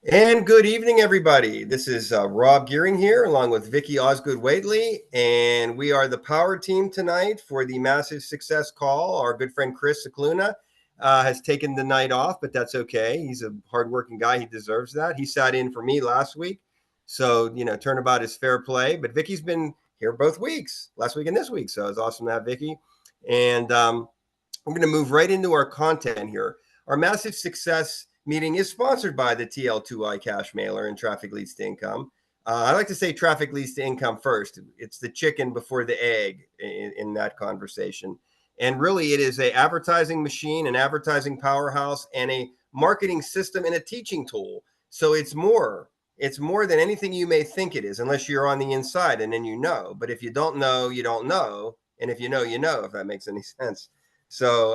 And good evening, everybody. This is Rob Gearing here, along with Vicky Osgood Whately, and we are the power team tonight for the Massive Success Call. Our good friend Chris Cicluna has taken the night off, but that's okay. He's a hardworking guy; he deserves that. He sat in for me last week, so turnabout is fair play. But Vicky's been here both weeks, last week and this week, so it's awesome to have Vicky. And we're going to move right into our content here. Our Massive Success meeting is sponsored by the TL2I Cash Mailer and Traffic Leads to Income. I like to say traffic leads to income first. It's the chicken before the egg in that conversation. And really, it is a advertising machine, an advertising powerhouse, and a marketing system and a teaching tool. So it's more. It's more than anything you may think it is, unless you're on the inside and then you know. But if you don't know, you don't know. And if you know, you know, if that makes any sense. So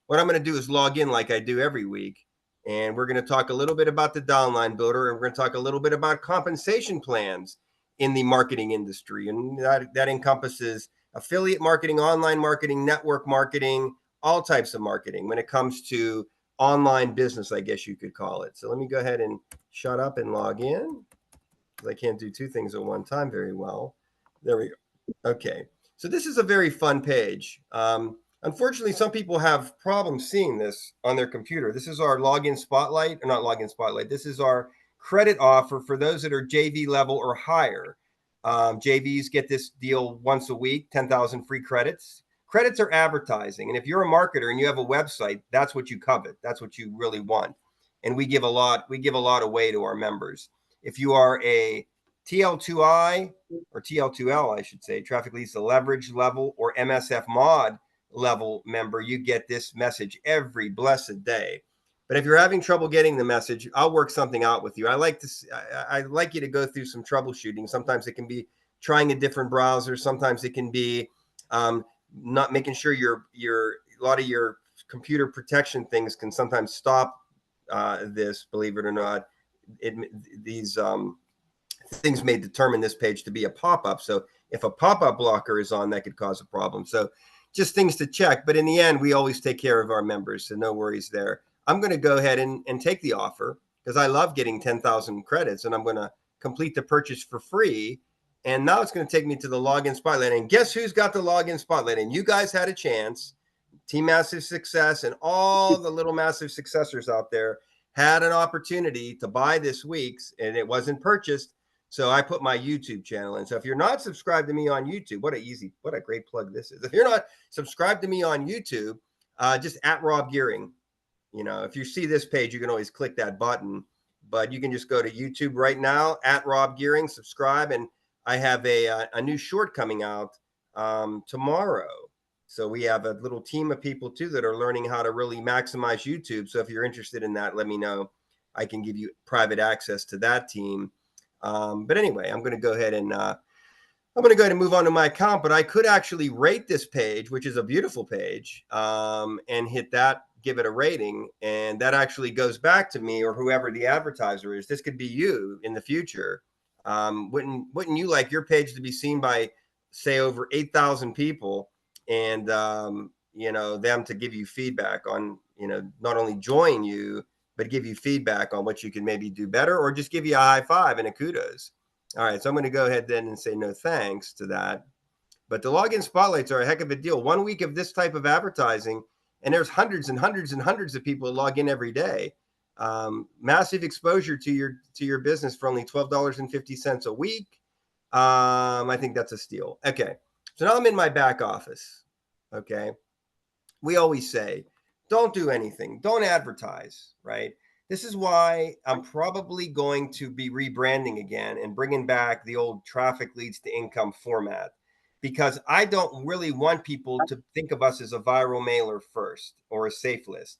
what I'm going to do is log in like I do every week. And we're going to talk a little bit about the downline builder, and we're going to talk a little bit about compensation plans in the marketing industry. And that encompasses affiliate marketing, online marketing, network marketing, all types of marketing when it comes to online business, I guess you could call it. So let me go ahead and shut up and log in because I can't do two things at one time very well. There we go. Okay. So this is a very fun page. Unfortunately, some people have problems seeing this on their computer. This is our login spotlight, or not login spotlight. This is our credit offer for those that are JV level or higher. JVs get this deal once a week, 10,000 free credits. Credits are advertising. And if you're a marketer and you have a website, that's what you covet. That's what you really want. And we give a lot away to our members. If you are a TL2I or TL2L, I should say, Traffic Leads to Leverage level or MSF mod level member, you get this message every blessed day. But if you're having trouble getting the message, I'll work something out with you. I like you to go through some troubleshooting. Sometimes it can be trying a different browser. Sometimes it can be not making sure your a lot of your computer protection things can sometimes stop this. Believe it or not, these things may determine this page to be a pop-up. So if a pop-up blocker is on, that could cause a problem. So just things to check. But in the end, we always take care of our members. So no worries there. I'm going to go ahead and take the offer because I love getting 10,000 credits and I'm going to complete the purchase for free. And now it's going to take me to the login spotlight. And guess who's got the login spotlight? And you guys had a chance. Team Massive Success and all the little massive successors out there had an opportunity to buy this week's and it wasn't purchased. So I put my YouTube channel in. So if you're not subscribed to me on YouTube, what a great plug this is. If you're not subscribed to me on YouTube, just at Rob Gearing. If you see this page, you can always click that button, but you can just go to YouTube right now at Rob Gearing, subscribe, and I have a new short coming out tomorrow. So we have a little team of people too that are learning how to really maximize YouTube. So if you're interested in that, let me know. I can give you private access to that team. But anyway, I'm going to go ahead and move on to my account. But I could actually rate this page, which is a beautiful page, and hit that, give it a rating, and that actually goes back to me or whoever the advertiser is. This could be you in the future. Wouldn't you like your page to be seen by, say, over 8,000 people, and them to give you feedback on not only join you but give you feedback on what you can maybe do better or just give you a high five and a kudos. All right, so I'm going to go ahead then and say no thanks to that. But the login spotlights are a heck of a deal. 1 week of this type of advertising, and there's hundreds and hundreds and hundreds of people who log in every day. Massive exposure to your business for only $12.50 a week. I think that's a steal. Okay, so now I'm in my back office. Okay, we always say, don't do anything, don't advertise, right? This is why I'm probably going to be rebranding again and bringing back the old Traffic Leads to Income format because I don't really want people to think of us as a viral mailer first or a safe list.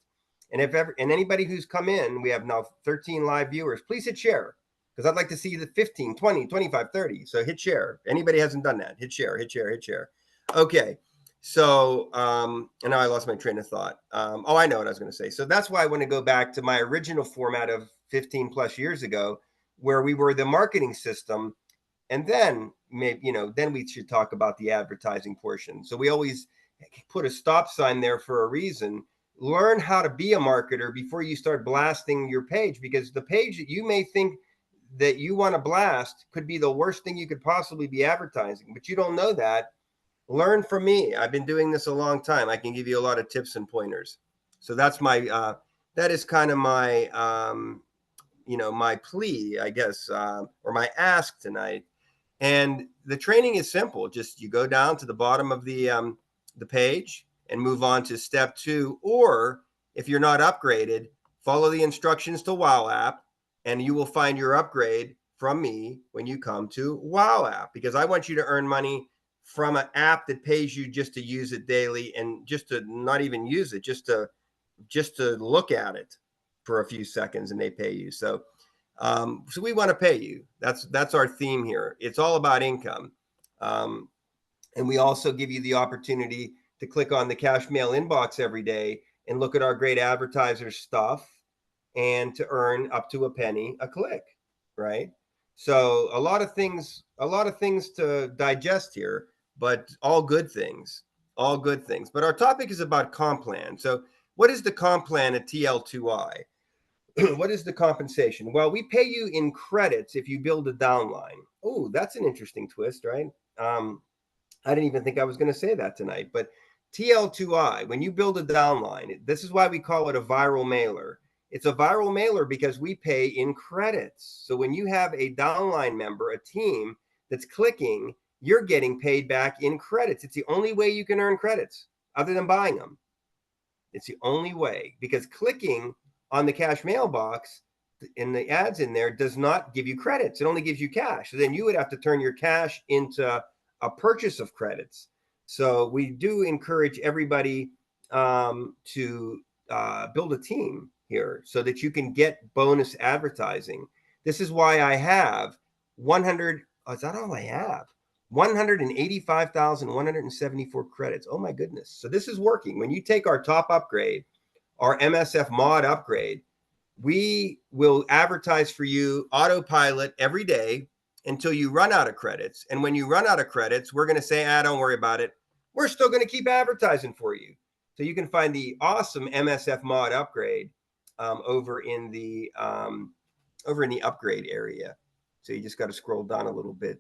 And anybody who's come in, we have now 13 live viewers, please hit share because I'd like to see the 15, 20, 25, 30. So hit share. Anybody hasn't done that, hit share, hit share, hit share. Okay. So, and now I lost my train of thought. I know what I was going to say. So that's why I want to go back to my original format of 15 plus years ago, where we were the marketing system. And then then we should talk about the advertising portion. So we always put a stop sign there for a reason. learn how to be a marketer before you start blasting your page, because the page that you may think that you want to blast could be the worst thing you could possibly be advertising, but you don't know that. Learn from me. I've been doing this a long time. I can give you a lot of tips and pointers. So that's my that is kind of my my plea, I guess, or my ask tonight. And the training is simple. Just you go down to the bottom of the page and move on to step 2. Or if you're not upgraded, follow the instructions to Wow App, and you will find your upgrade from me when you come to Wow App, because I want you to earn money from an app that pays you just to use it daily, and just to not even use it, just to look at it for a few seconds, and they pay you. So we want to pay you. That's our theme here. It's all about income. Um, and we also give you the opportunity to click on the cash mail inbox every day and look at our great advertisers stuff, and to earn up to a penny a click, right? So a lot of things to digest here, but all good things, all good things. But our topic is about comp plan. So what is the comp plan at TL2I? What is the compensation? Well, we pay you in credits if you build a downline. Oh, that's an interesting twist, right? Um, I didn't even think I was going to say that tonight, but TL2I, when you build a downline, this is why we call it a viral mailer. It's a viral mailer because we pay in credits. So when you have a downline member, a team that's clicking, you're getting paid back in credits. It's the only way you can earn credits other than buying them. It's the only way, because clicking on the cash mailbox in the ads in there does not give you credits. It only gives you cash. So then you would have to turn your cash into a purchase of credits. So we do encourage everybody to build a team here so that you can get bonus advertising. This is why I have 100. Oh, is that all I have? 185,174 credits. Oh my goodness. So this is working. When you take our top upgrade, our MSF mod upgrade, we will advertise for you autopilot every day until you run out of credits. And when you run out of credits, we're going to say, don't worry about it. We're still going to keep advertising for you. So you can find the awesome MSF mod upgrade over in the upgrade area. So you just got to scroll down a little bit.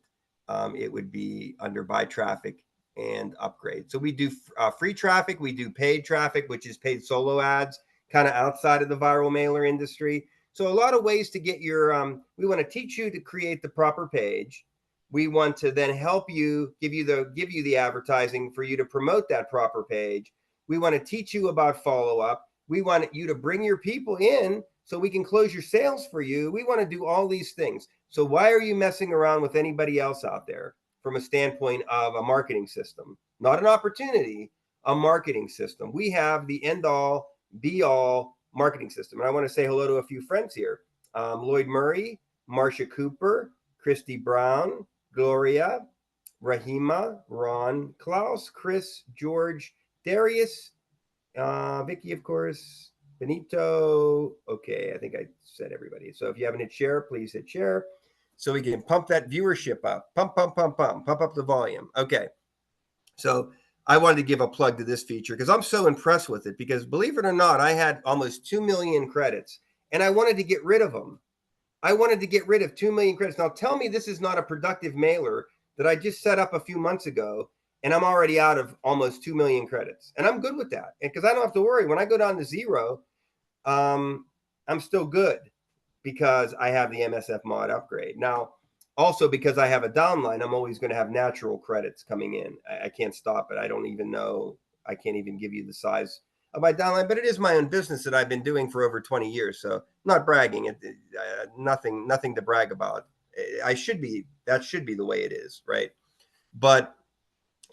It would be under buy traffic and upgrade. So we do free traffic. We do paid traffic, which is paid solo ads, kind of outside of the viral mailer industry. So a lot of ways to get your, we want to teach you to create the proper page. We want to then help you, give you the advertising for you to promote that proper page. We want to teach you about follow up. We want you to bring your people in so we can close your sales for you. We want to do all these things. So why are you messing around with anybody else out there from a standpoint of a marketing system? Not an opportunity, a marketing system. We have the end all, be all marketing system. And I want to say hello to a few friends here. Lloyd Murray, Marcia Cooper, Christy Brown, Gloria, Rahima, Ron, Klaus, Chris, George, Darius, Vicky, of course, Benito. Okay, I think I said everybody. So if you haven't hit share, please hit share so we can pump that viewership up. Pump up the volume. Okay. So I wanted to give a plug to this feature because I'm so impressed with it, because believe it or not, I had almost 2 million credits and I wanted to get rid of them. I wanted to get rid of 2 million credits. Now tell me this is not a productive mailer that I just set up a few months ago, and I'm already out of almost 2 million credits. And I'm good with that. And because I don't have to worry when I go down to zero, I'm still good because I have the MSF mod upgrade. Now, also because I have a downline, I'm always going to have natural credits coming in. I can't stop it. I don't even know. I can't even give you the size of my downline, but it is my own business that I've been doing for over 20 years. So not bragging, nothing to brag about. That should be the way it is, right? But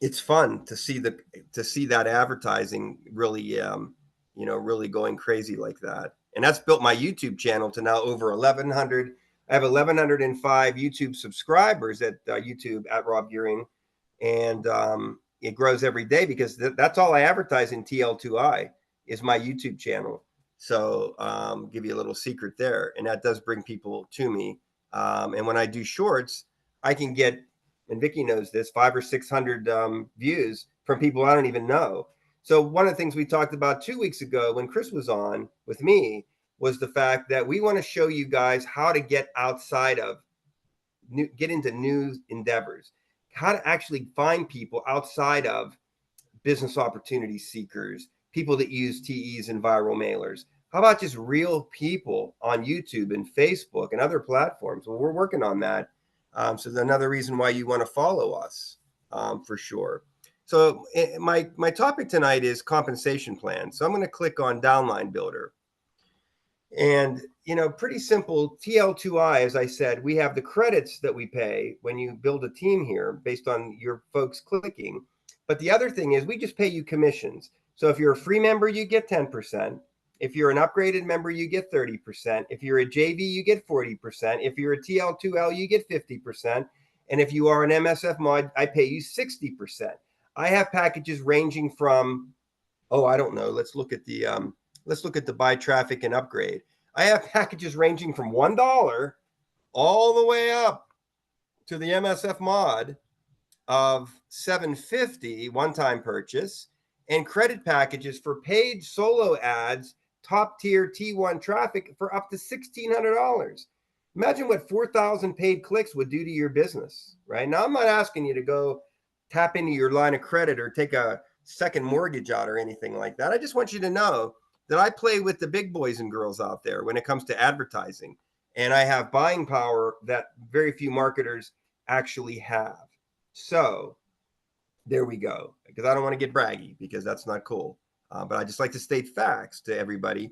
it's fun to see that advertising really, really going crazy like that. And that's built my YouTube channel to now over 1,100. I have 1,105 YouTube subscribers at YouTube at Rob Gearing, and it grows every day because that's all I advertise in TL2I is my YouTube channel. So give you a little secret there, and that does bring people to me. And when I do shorts, I can get, and Vicky knows this, 500 or 600 views from people I don't even know. So one of the things we talked about 2 weeks ago when Chris was on with me was the fact that we want to show you guys how to get outside of get into new endeavors, how to actually find people outside of business opportunity seekers, people that use TEs and viral mailers. How about just real people on YouTube and Facebook and other platforms? Well, we're working on that. So there's another reason why you want to follow us, for sure. So my topic tonight is compensation plan. So I'm going to click on Downline Builder. And, pretty simple. TL2I, as I said, we have the credits that we pay when you build a team here based on your folks clicking. But the other thing is we just pay you commissions. So if you're a free member, you get 10%. If you're an upgraded member, you get 30%. If you're a JV, you get 40%. If you're a TL2L, you get 50%. And if you are an MSF mod, I pay you 60%. I have packages ranging from, I don't know. Let's look at the buy traffic and upgrade. I have packages ranging from $1 all the way up to the MSF mod of $750 one-time purchase, and credit packages for paid solo ads, top tier T1 traffic for up to $1,600. Imagine what 4,000 paid clicks would do to your business, right? Now, I'm not asking you to go tap into your line of credit or take a second mortgage out or anything like that. I just want you to know that I play with the big boys and girls out there when it comes to advertising. And I have buying power that very few marketers actually have. So there we go. Because I don't want to get braggy because that's not cool. But I just like to state facts to everybody.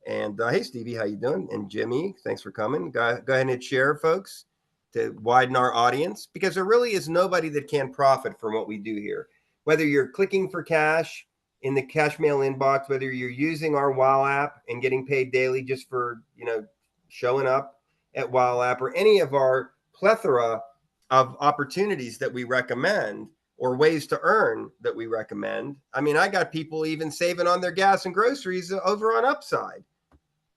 And hey, Stevie, how you doing? And Jimmy, thanks for coming. Go ahead and share, folks, to widen our audience, because there really is nobody that can profit from what we do here. Whether you're clicking for cash in the cash mail inbox, whether you're using our WOW app and getting paid daily just for, showing up at WOW app, or any of our plethora of opportunities that we recommend or ways to earn that we recommend. I mean, I got people even saving on their gas and groceries over on Upside.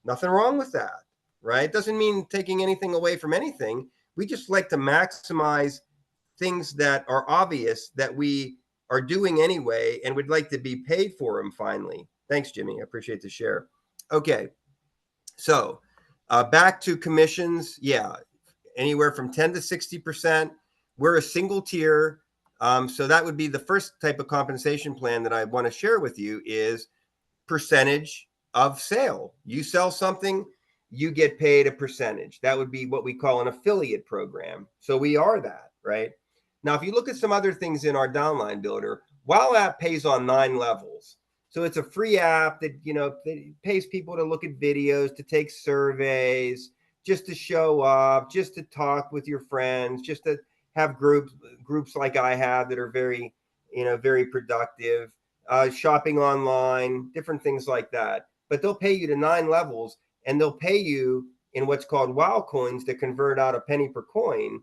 Nothing wrong with that, right? Doesn't mean taking anything away from anything. We just like to maximize things that are obvious that we are doing anyway and would like to be paid for them finally. Thanks, Jimmy. I appreciate the share. Okay. So back to commissions. Yeah. Anywhere from 10 to 60%. We're a single tier. So that would be the first type of compensation plan that I want to share with you is percentage of sale. You sell something, you get paid a percentage. That would be what we call an affiliate program. So we are that, right? Now, if you look at some other things in our downline builder, WOW app pays on 9 levels. So it's a free app that, that pays people to look at videos, to take surveys, just to show up, just to talk with your friends, just to have groups like I have that are very, very productive, shopping online, different things like that. But they'll pay you to 9 levels, and they'll pay you in what's called WOW coins that convert out a penny per coin.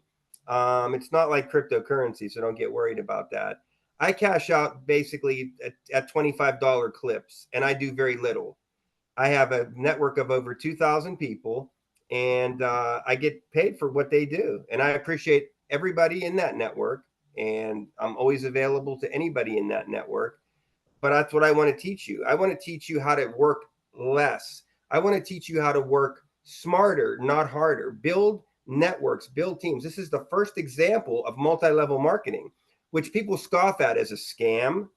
It's not like cryptocurrency, so don't get worried about that. I cash out basically at $25 clips, and I do very little. I have a network of over 2,000 people, and I get paid for what they do. And I appreciate everybody in that network, and I'm always available to anybody in that network. But that's what I want to teach you. I want to teach you how to work less. I want to teach you how to work smarter, not harder. Build networks, build teams. This is the first example of multi-level marketing, which people scoff at as a scam.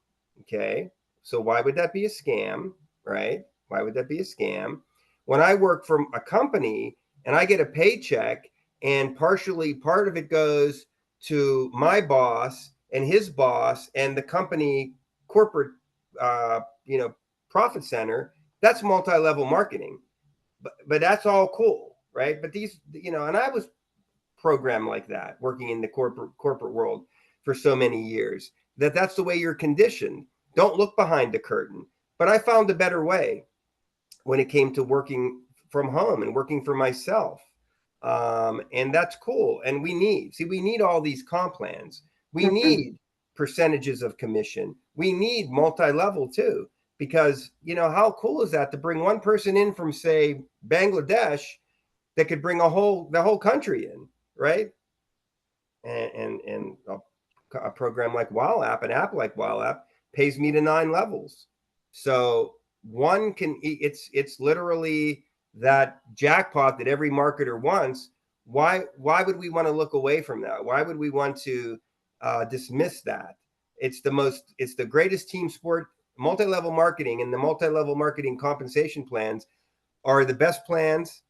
Okay. So why would that be a scam, right? Why would that be a scam? When I work for a company and I get a paycheck and partially part of it goes to my boss and his boss and the company corporate, profit center, that's multi-level marketing. But that's all cool, right? But these, and I was programmed like that, working in the corporate world for so many years, that's the way you're conditioned. Don't look behind the curtain. But I found a better way when it came to working from home and working for myself. And that's cool. And we need all these comp plans. We need percentages of commission. We need multi-level too, because how cool is that to bring one person in from, say, Bangladesh that could bring the whole country in, right? And a program like WOW app, an app like WOW app, pays me to 9 levels. So one can, it's literally that jackpot that every marketer wants. Why would we want to look away from that? Why would we want to dismiss that? It's the greatest team sport. Multi-level marketing and the multi-level marketing compensation plans are the best plans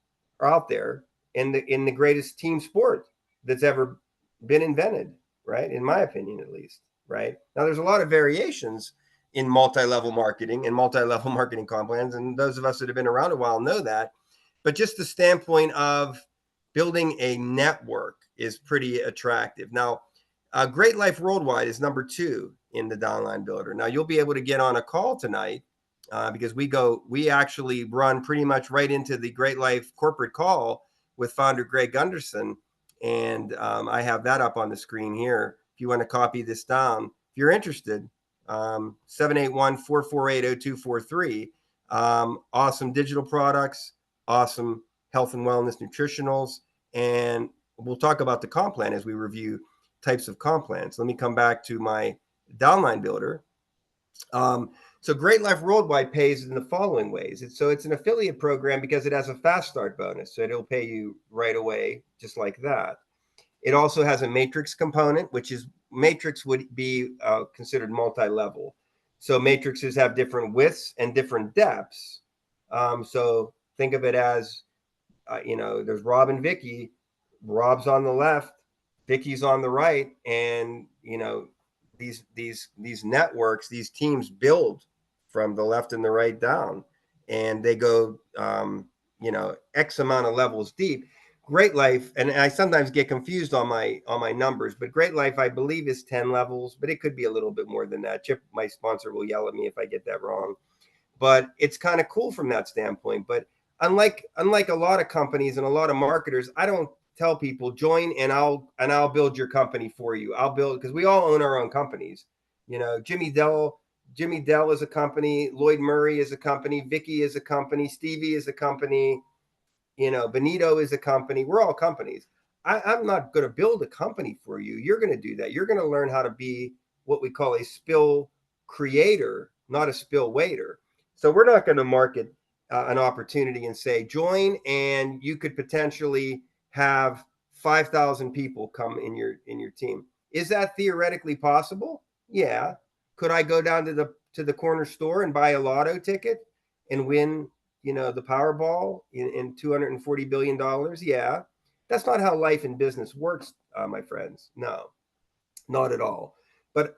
out there in the greatest team sport that's ever been invented, right? In my opinion, at least, right? Now, there's a lot of variations in multi-level marketing and multi-level marketing comp plans, and those of us that have been around a while know that. But just the standpoint of building a network is pretty attractive. Now, Great Life Worldwide is number 2 in the downline builder. Now, you'll be able to get on a call tonight because we actually run pretty much right into the Great Life corporate call with founder Greg Gunderson. And I have that up on the screen here. If you want to copy this down, if you're interested, 781-448-0243. Awesome digital products, awesome health and wellness nutritionals. And we'll talk about the comp plan as we review types of comp plans. Let me come back to my downline builder. So Great Life Worldwide pays in the following ways. It's an affiliate program because it has a fast start bonus. So it'll pay you right away, just like that. It also has a matrix component, which is matrix would be considered multi-level. So matrices have different widths and different depths. So think of it as, there's Rob and Vicky. Rob's on the left, Vicky's on the right, and these networks, these teams build from the left and the right down, and they go X amount of levels deep. Great Life, and I sometimes get confused on my numbers, but Great Life, I believe, is 10 levels, but it could be a little bit more than that. Chip, my sponsor, will yell at me if I get that wrong, but it's kind of cool from that standpoint. But unlike a lot of companies and a lot of marketers, I don't tell people join and I'll build your company for you. I'll build, because we all own our own companies. Jimmy Dell is a company, Lloyd Murray is a company, Vicky is a company, Stevie is a company, Benito is a company. We're all companies. I'm not going to build a company for you. You're going to do that. You're going to learn how to be what we call a spill creator, not a spill waiter. So we're not going to market an opportunity and say join, and you could potentially have 5,000 people come in your team. Is that theoretically possible? Yeah. Could I go down to the corner store and buy a lotto ticket and win, the Powerball in $240 billion? Yeah. That's not how life and business works, my friends. No, not at all. But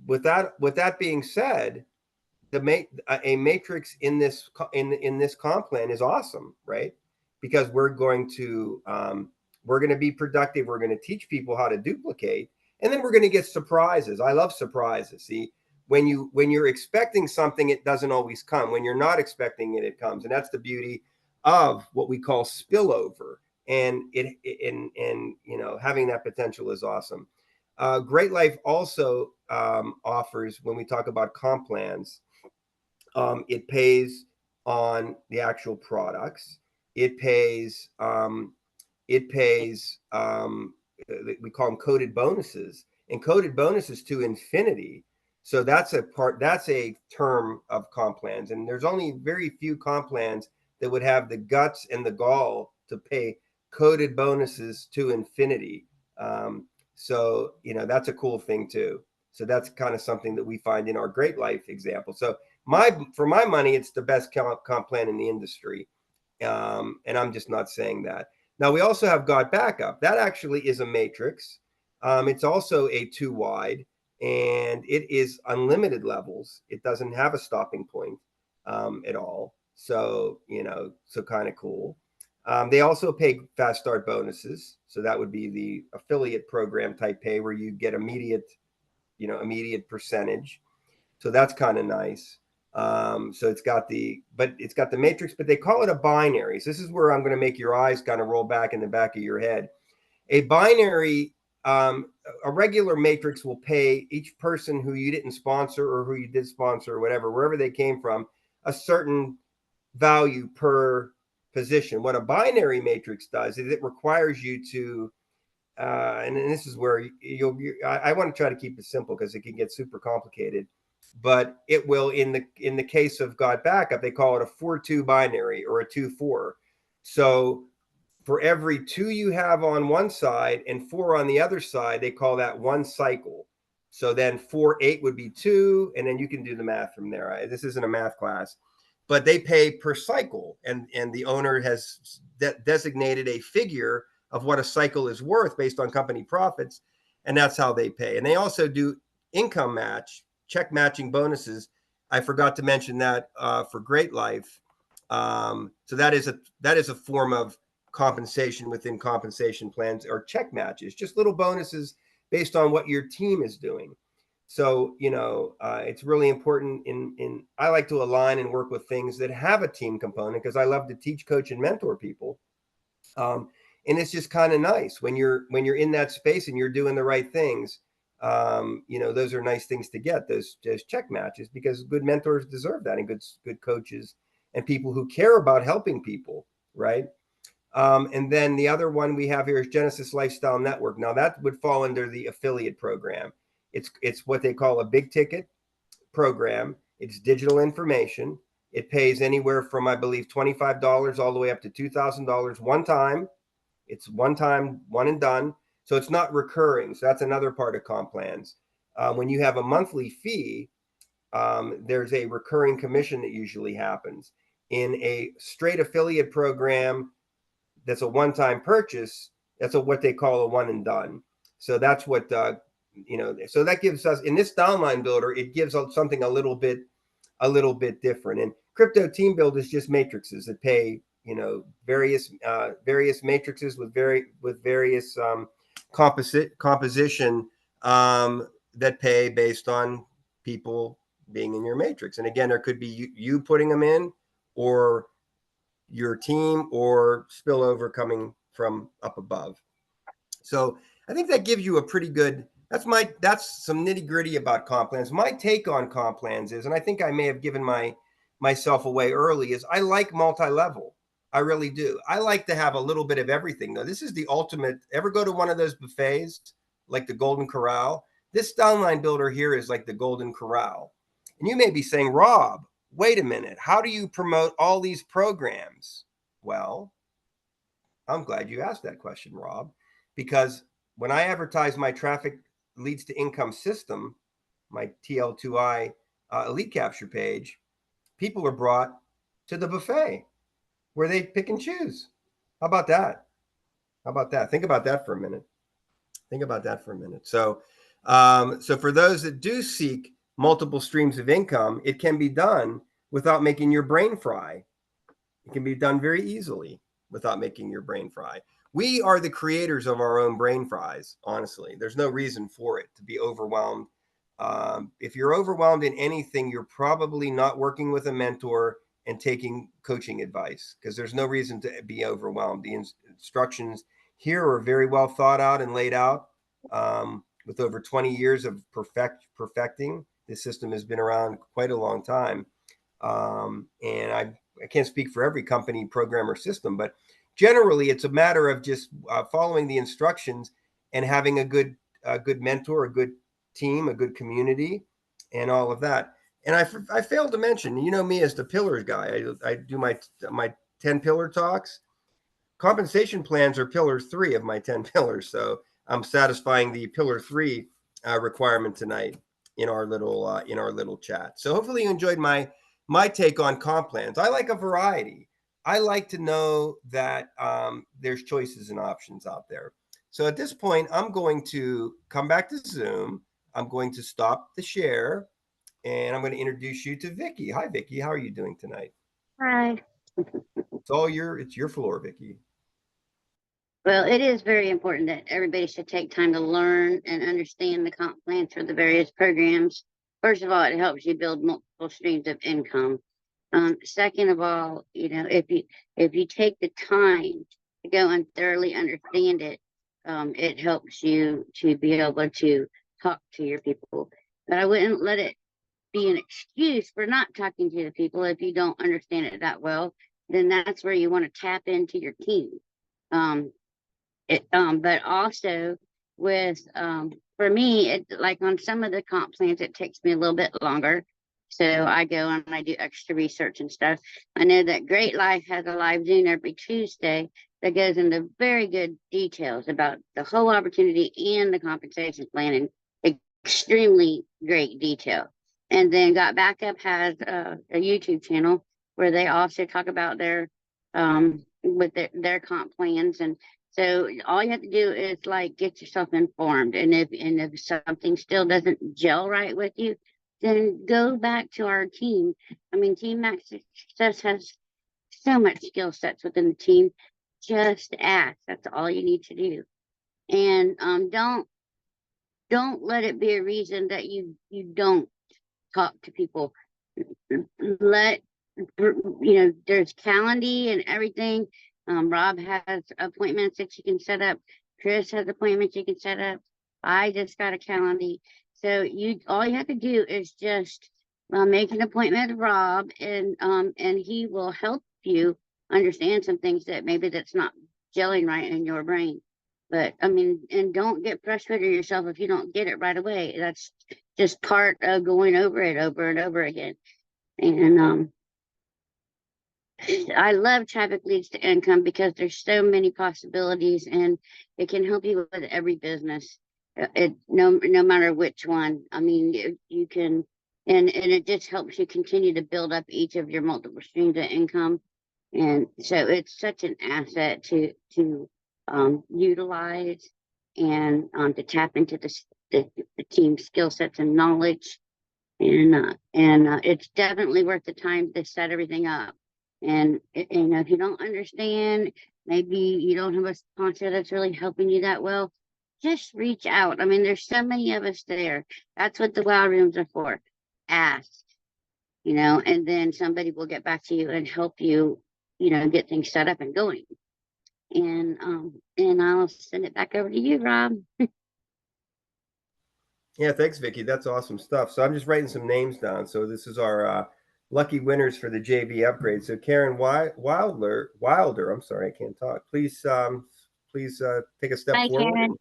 with that being said, a matrix in this comp plan is awesome, right? Because we're going to be productive. We're going to teach people how to duplicate, and then we're going to get surprises. I love surprises. See, when you're expecting something, it doesn't always come. When you're not expecting it, it comes, and that's the beauty of what we call spillover. And having that potential is awesome. Great Life also offers, when we talk about comp plans, it pays on the actual products. It pays. We call them coded bonuses, and coded bonuses to infinity. So that's a term of comp plans, and there's only very few comp plans that would have the guts and the gall to pay coded bonuses to infinity. So that's a cool thing too. So that's kind of something that we find in our Great Life example. So for my money, it's the best comp plan in the industry, and I'm just not saying that. Now, we also have Got Backup. That actually is a matrix. It's also a 2 wide, and it is unlimited levels. It doesn't have a stopping point at all. So, so kind of cool. They also pay fast start bonuses. So that would be the affiliate program type pay where you get immediate percentage. So that's kind of nice. So it's got the matrix, but they call it a binary. So this is where I'm going to make your eyes kind of roll back in the back of your head. A binary, a regular matrix will pay each person who you didn't sponsor or who you did sponsor or whatever, wherever they came from, a certain value per position. What a binary matrix does is it requires you to, and this is where I want to try to keep it simple because it can get super complicated. but it will, in the case of Got Backup, they call it a 4-2 binary or a 2-4. So for every 2 you have on one side and 4 on the other side, they call that one cycle. So then 4-8 would be 2, and then you can do the math from there. This isn't a math class, but they pay per cycle, and the owner has designated a figure of what a cycle is worth based on company profits, and that's how they pay. And they also do income match, check matching bonuses. I forgot to mention that for Great Life. So that is a form of compensation within compensation plans, or check matches, just little bonuses based on what your team is doing. So it's really important. I like to align and work with things that have a team component, because I love to teach, coach, and mentor people. And it's just kind of nice when you're in that space and you're doing the right things. Those are nice things to get, those check matches, because good mentors deserve that, and good coaches and people who care about helping people, right? And then the other one we have here is Genesis Lifestyle Network. Now that would fall under the affiliate program. It's what they call a big ticket program. It's digital information. It pays anywhere from, I believe, $25 all the way up to $2,000 one time. It's one time, one and done. So it's not recurring. So that's another part of comp plans. When you have a monthly fee, there's a recurring commission that usually happens. In a straight affiliate program, that's a one-time purchase. That's what they call a one and done. So that's what So that gives us, in this downline builder, it gives us something a little bit different. And Crypto Team Build is just matrices that pay various matrices with various composition that pay based on people being in your matrix. And again, there could be you putting them in, or your team, or spillover coming from up above. So I think that gives you a pretty good, that's some nitty gritty about comp plans. My take on comp plans is, and I think I may have given myself away early, is I like multi-level. I really do. I like to have a little bit of everything, though. This is the ultimate. Ever go to one of those buffets like the Golden Corral? This downline builder here is like the Golden Corral. And you may be saying, Rob, wait a minute, how do you promote all these programs? Well, I'm glad you asked that question, Rob, because when I advertise my traffic leads to income system, my TL2I elite capture page, people are brought to the buffet where they pick and choose. How about that? Think about that for a minute. So, so for those that do seek multiple streams of income, it can be done without making your brain fry. It can be done very easily without making your brain fry. We are the creators of our own brain fries, honestly. There's no reason for it to be overwhelmed. If you're overwhelmed in anything, you're probably not working with a mentor and taking coaching advice, because there's no reason to be overwhelmed. The instructions here are very well thought out and laid out. With over 20 years of perfecting, this system has been around quite a long time. And I can't speak for every company, program, or system, but generally it's a matter of just following the instructions and having a good mentor, a good team, a good community, and all of that. And I failed to mention, me as the pillars guy. I do my 10 pillar talks. Compensation plans are pillar 3 of my 10 pillars. So I'm satisfying the pillar 3 requirement tonight in our little chat. So hopefully you enjoyed my take on comp plans. I like a variety. I like to know that there's choices and options out there. So at this point, I'm going to come back to Zoom. I'm going to stop the share, and I'm going to introduce you to Vicki. Hi, Vicki. How are you doing tonight? Hi. It's your floor, Vicki. Well, it is very important that everybody should take time to learn and understand the comp plans for the various programs. First of all, it helps you build multiple streams of income. Second of all, if you take the time to go and thoroughly understand it, it helps you to be able to talk to your people. But I wouldn't let it be an excuse for not talking to the people. If you don't understand it that well, then that's where you want to tap into your team. But also with, for me, it like on some of the comp plans, it takes me a little bit longer. So I go and I do extra research and stuff. I know that Great Life has a live Zoom every Tuesday that goes into very good details about the whole opportunity and the compensation plan in extremely great detail. And then Got Backup has a YouTube channel where they also talk about their with their comp plans. And so all you have to do is like get yourself informed. And if something still doesn't gel right with you, then go back to our team. I mean, Team Max Success has so much skill sets within the team. Just ask. That's all you need to do. And don't let it be a reason that you don't talk to people. Let there's Calendly and everything. Rob has appointments that you can set up. Chris has appointments you can set up. I just got a Calendly. So all you have to do is just make an appointment with Rob, and he will help you understand some things that maybe that's not gelling right in your brain. But I mean, and don't get frustrated yourself if you don't get it right away. That's just part of going over it over and over again. And I love traffic leads to income because there's so many possibilities, and it can help you with every business. No matter which one. I mean, you can, and it just helps you continue to build up each of your multiple streams of income. And so it's such an asset to utilize and to tap into the team skill sets and knowledge. And it's definitely worth the time to set everything up. And if you don't understand, maybe you don't have a sponsor that's really helping you that well, just reach out. I mean, there's so many of us there. That's what the wow rooms are for. Ask, and then somebody will get back to you and help you, get things set up and going. And I'll send it back over to you, Rob. Yeah, thanks, Vicki. That's awesome stuff. So I'm just writing some names down. So this is our lucky winners for the JV upgrade. So Karen Wilder. I'm sorry, I can't talk. Please take a step Hi, forward Karen. and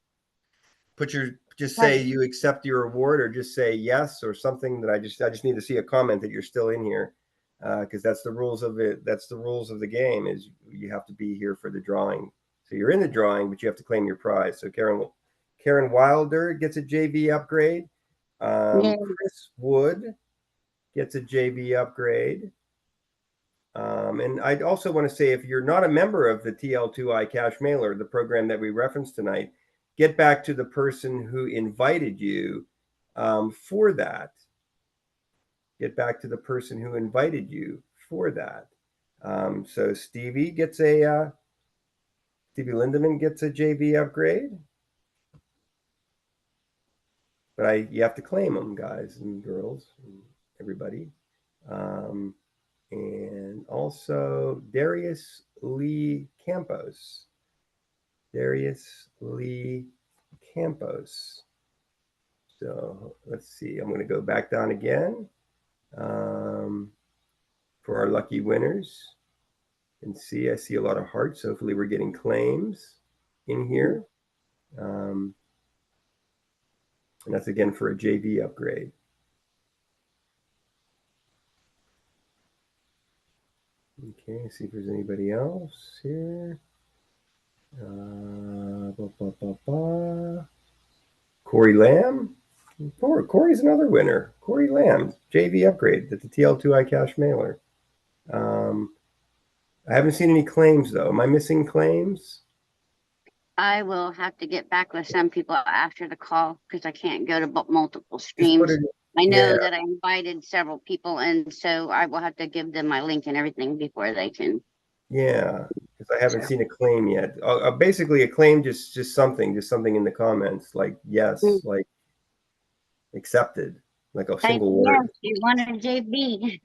just say you accept your award, or just say yes or something. That I just need to see a comment that you're still in here, because that's the rules of it. That's the rules of the game. Is you have to be here for the drawing. So you're in the drawing, but you have to claim your prize. So Karen Wilder gets a JV upgrade. Chris Wood gets a JV upgrade. And I also want to say, if you're not a member of the TL2I Cash Mailer, the program that we referenced tonight, get back to the person who invited you for that. Get back to the person who invited you for that. So Stevie Lindeman gets a JV upgrade. But you have to claim them, guys and girls, and everybody. And also Darius Lee Campos. So let's see. I'm going to go back down again for our lucky winners. And I see a lot of hearts. Hopefully we're getting claims in here. And that's again for a JV upgrade. Okay, see if there's anybody else here. Corey Lamb. Corey's another winner. Corey Lamb, JV upgrade at the TL2I Cash Mailer. I haven't seen any claims, though. Am I missing claims? I will have to get back with some people after the call because I can't go to multiple streams. I know that I invited several people, and so I will have to give them my link and everything before they can. Yeah, because I haven't seen a claim yet. Basically, a claim just something in the comments, like yes, like accepted, like a single word. Yes, you wanted JV.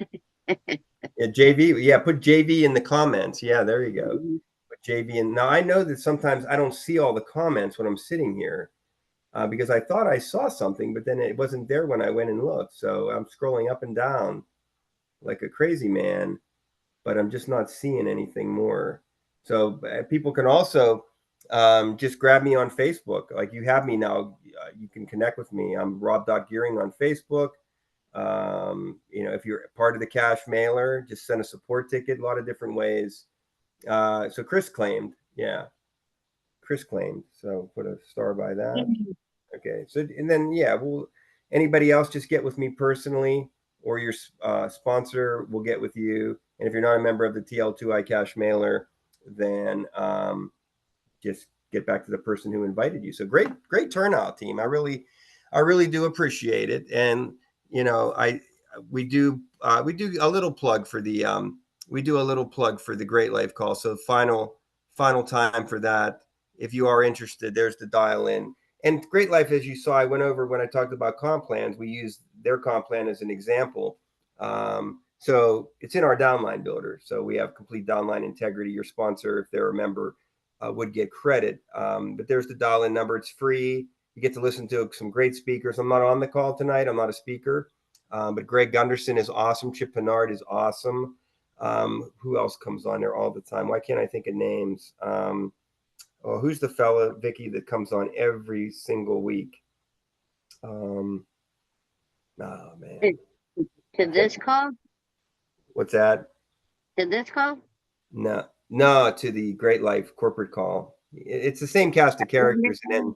Yeah, JV. Yeah, put JV in the comments. Yeah, there you go. Put JV in. Now I know that sometimes I don't see all the comments when I'm sitting here because I thought I saw something, but then it wasn't there when I went and looked. So I'm scrolling up and down like a crazy man, but I'm just not seeing anything more. So people can also just grab me on Facebook. Like you have me now. You can connect with me. I'm Rob.Gearing on Facebook. If you're part of the cash mailer, just send a support ticket. A lot of different ways. So Chris claimed. Yeah. Chris claimed. So put a star by that. Okay. So, and then, yeah, anybody else just get with me personally, or your sponsor will get with you. And if you're not a member of the TL2I cash mailer, then just get back to the person who invited you. So great turnout, team. I really do appreciate it. And we do a little plug for the Great Life Call. So final time for that. If you are interested, there's the dial in. And Great Life, as you saw, I went over when I talked about comp plans. We used their comp plan as an example. So it's in our downline builder. So we have complete downline integrity. Your sponsor, if they're a member, would get credit. But there's the dial in number. It's free. You get to listen to some great speakers. I'm not on the call tonight. I'm not a speaker. But Greg Gunderson is awesome. Chip Pinard is awesome. Who else comes on there all the time? Why can't I think of names? Who's the fella, Vicky, that comes on every single week? Oh, man. To this call? What's that? To this call? No, to the Great Life corporate call. It's the same cast of characters, and then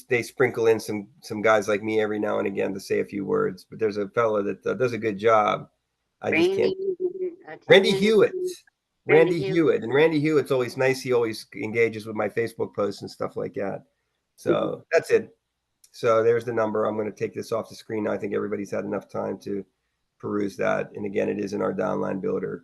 they sprinkle in some guys like me every now and again to say a few words. But there's a fella that does a good job. I just can't. Randy Hewitt. Randy Hewitt. And Randy Hewitt's always nice. He always engages with my Facebook posts and stuff like that. So that's it. So there's the number. I'm going to take this off the screen now. I think everybody's had enough time to peruse that. And again, it is in our downline builder,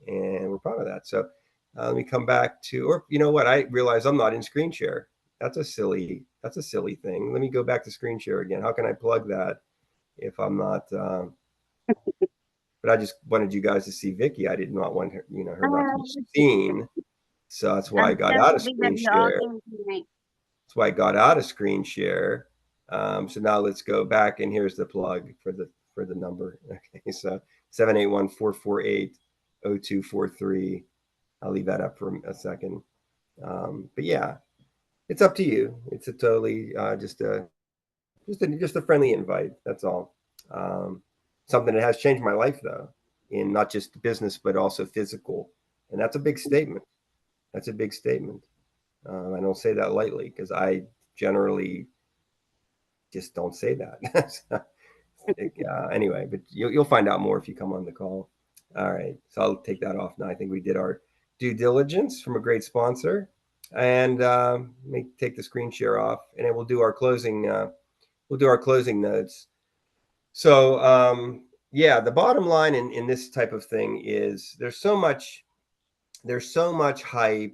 and we're proud of that. So let me come back to, or you know what? I realize I'm not in screen share. That's a silly thing. Let me go back to screen share again. How can I plug that if I'm not? But I just wanted you guys to see Vicky. I did not want her, her not to be seen. So that's why I got out of screen share. That's why I got out of screen share. So now let's go back, and here's the plug for the number. Okay, so 781-448-0243. I'll leave that up for a second. But yeah, it's up to you. It's a totally just a friendly invite. That's all. Something that has changed my life, though, in not just business but also physical, and that's a big statement. That's a big statement. I don't say that lightly because I generally just don't say that. Anyway, but you'll find out more if you come on the call. All right, so I'll take that off now. I think we did our due diligence from a great sponsor, and let me take the screen share off, and then we'll do our closing. We'll do our closing notes. So yeah, the bottom line in this type of thing is there's so much hype,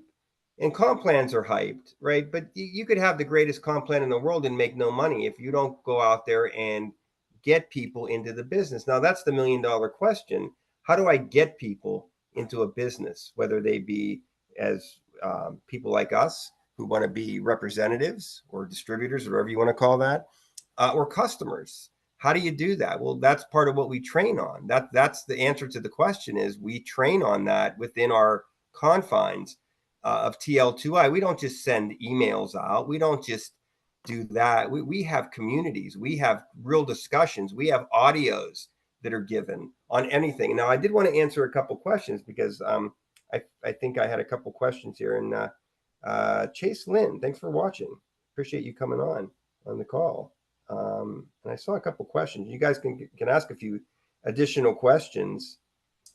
and comp plans are hyped, right? But you could have the greatest comp plan in the world and make no money if you don't go out there and get people into the business. Now that's the $1 million question. How do I get people into a business, whether they be as people like us who want to be representatives or distributors, or whatever you want to call that, or customers? How do you do that? Well, that's part of what we train on. That's the answer to the question. Is we train on that within our confines of TL2I. We don't just send emails out. We don't just do that. We have communities. We have real discussions. We have audios that are given on anything. Now, I did want to answer a couple questions because I think I had a couple questions here. And Chase Lynn, thanks for watching. Appreciate you coming on the call. And I saw a couple questions. You guys can ask a few additional questions.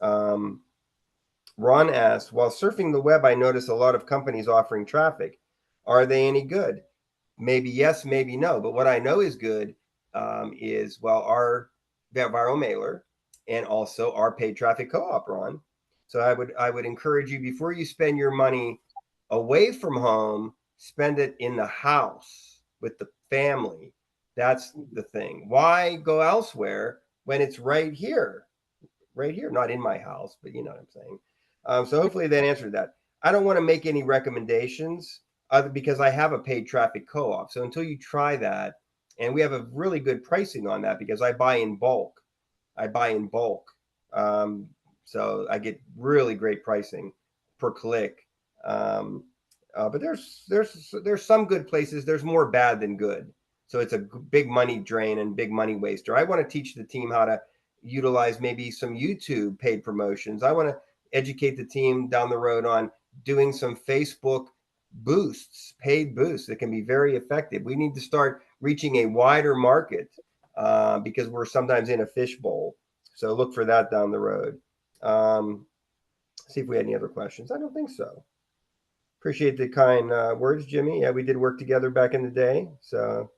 Ron asked, while surfing the web, I noticed a lot of companies offering traffic. Are they any good? Maybe yes, maybe no. But what I know is good is, well, our viral mailer and also our paid traffic co-op, Ron. So I would encourage you, before you spend your money away from home, spend it in the house with the family. That's the thing. Why go elsewhere when it's right here? Right here, not in my house, but you know what I'm saying. So hopefully that answered that. I don't want to make any recommendations because I have a paid traffic co-op. So until you try that, and we have a really good pricing on that because I buy in bulk. So I get really great pricing per click. But there's some good places. There's more bad than good. So it's a big money drain and big money waster. I want to teach the team how to utilize maybe some YouTube paid promotions. I want to educate the team down the road on doing some Facebook boosts, paid boosts that can be very effective. We need to start reaching a wider market because we're sometimes in a fishbowl. So look for that down the road. See if we had any other questions. I don't think so. Appreciate the kind words, Jimmy. Yeah, we did work together back in the day, so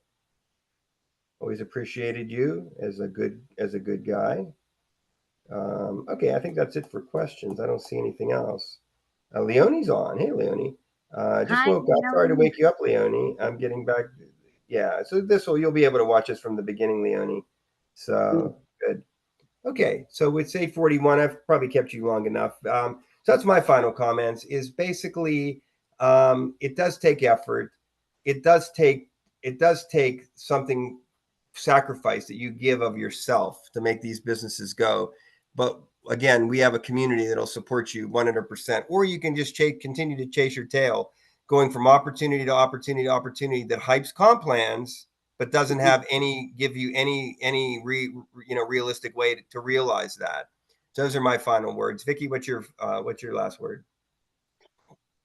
always appreciated you as a good guy. Okay, I think that's it for questions. I don't see anything else. Leonie's on. Hey, Leonie. Just Hi, woke up. Sorry to wake you up, Leonie. I'm getting back. Yeah, so you'll be able to watch us from the beginning, Leonie. So good. Okay, so with say 41, I've probably kept you long enough. So that's my final comments. Is basically it does take effort. It does take something sacrifice that you give of yourself to make these businesses go. But again, we have a community that'll support you 100%. Or you can just continue to chase your tail, going from opportunity to opportunity to opportunity that hypes comp plans but doesn't have give you any realistic way to realize that. So those are my final words. Vicki, what's your last word?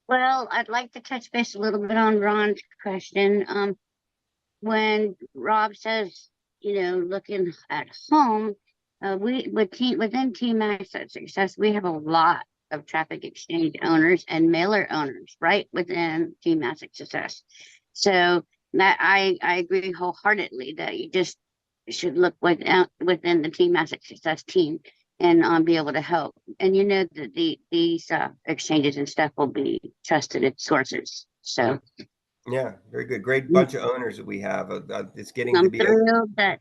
Well, I'd like to touch base a little bit on Ron's question. When Rob says, looking at home, within Team Asset Success, we have a lot of traffic exchange owners and mailer owners right within Team Asset Success. So that I agree wholeheartedly that you just should look within the Team Asset Success team and be able to help. And that these exchanges and stuff will be trusted sources. So yeah, very good. Great bunch of owners that we have. It's getting to I'm be thrilled that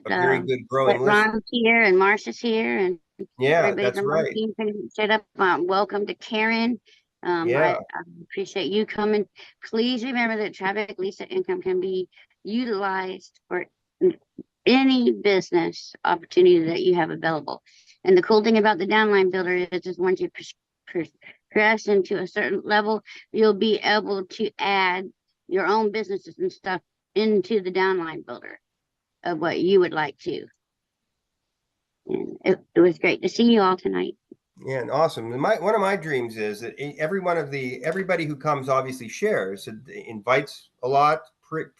very good growing that list. Ron's here and Marcia's here and Yeah, everybody's that's on my right. team set up. Welcome to Karen. Yeah. I appreciate you coming. Please remember that traffic Lisa income can be utilized for any business opportunity that you have available. And the cool thing about the downline builder is once you progress into a certain level, you'll be able to add your own businesses and stuff into the downline builder of what you would like to. And it was great to see you all tonight. Yeah, and awesome. One of my dreams is that everybody who comes obviously shares, invites a lot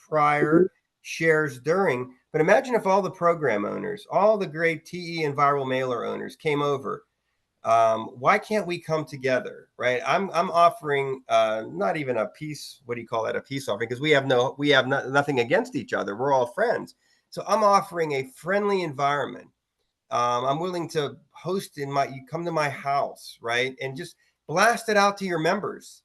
prior, shares during. But imagine if all the program owners, all the great TE and viral mailer owners came over. Why can't we come together, right? I'm offering not even a peace. What do you call that? A peace offering, because we have nothing against each other. We're all friends. So I'm offering a friendly environment. I'm willing to host you come to my house, right? And just blast it out to your members.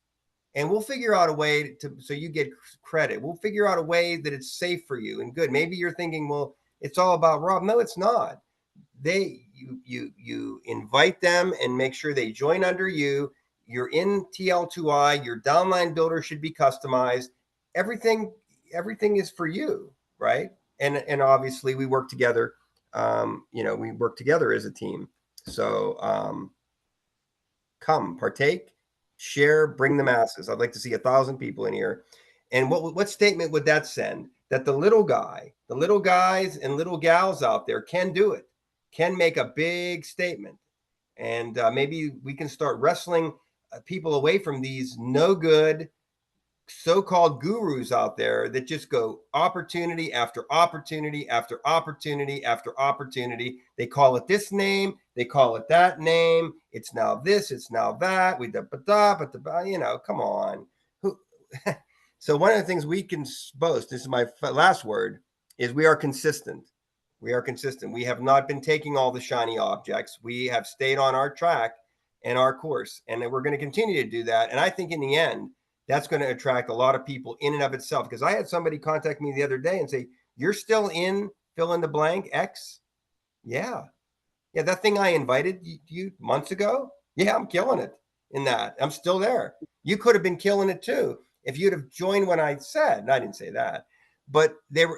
And we'll figure out a way so you get credit. We'll figure out a way that it's safe for you and good. Maybe you're thinking, well, it's all about Rob. No, it's not. You invite them and make sure they join under you. You're in TL2I. Your downline builder should be customized. Everything is for you, right? And obviously we work together. We work together as a team. So come, partake, share, bring the masses. I'd like to see 1,000 people in here. And what statement would that send? That the little guys and little gals out there can do it, can make a big statement. And maybe we can start wrestling people away from these no good so-called gurus out there that just go opportunity after opportunity after opportunity after opportunity. They call it this name, they call it that name. It's now this, it's now that. Come on. So one of the things we can boast, this is my last word, is we are consistent. We are consistent. We have not been taking all the shiny objects. We have stayed on our track and our course, and we're going to continue to do that. And I think in the end, that's going to attract a lot of people in and of itself. Because I had somebody contact me the other day and say, "You're still in fill in the blank X?" Yeah. That thing I invited you months ago. Yeah, I'm killing it in that. I'm still there. You could have been killing it too if you'd have joined when I said. And I didn't say that, but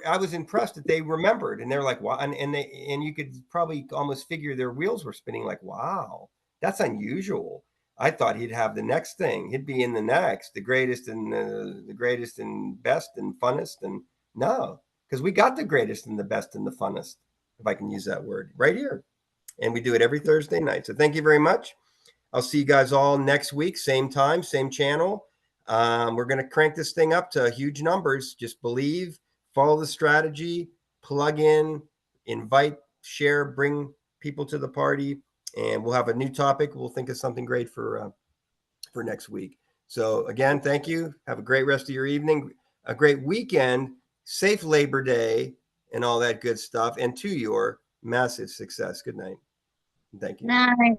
I was impressed that they remembered, and they're like, "Wow!" And you could probably almost figure their wheels were spinning. Like, "Wow, that's unusual." I thought he'd have the next thing. He'd be in the next, the greatest and the greatest and best and funnest. And no, because we got the greatest and the best and the funnest, if I can use that word, right here. And we do it every Thursday night. So thank you very much. I'll see you guys all next week, same time, same channel. We're going to crank this thing up to huge numbers. Just believe, follow the strategy, plug in, invite, share, bring people to the party, and we'll have a new topic. We'll think of something great for next week. So again, thank you. Have a great rest of your evening, a great weekend, safe Labor Day, and all that good stuff. And to your massive success. Good night. Thank you. Nice.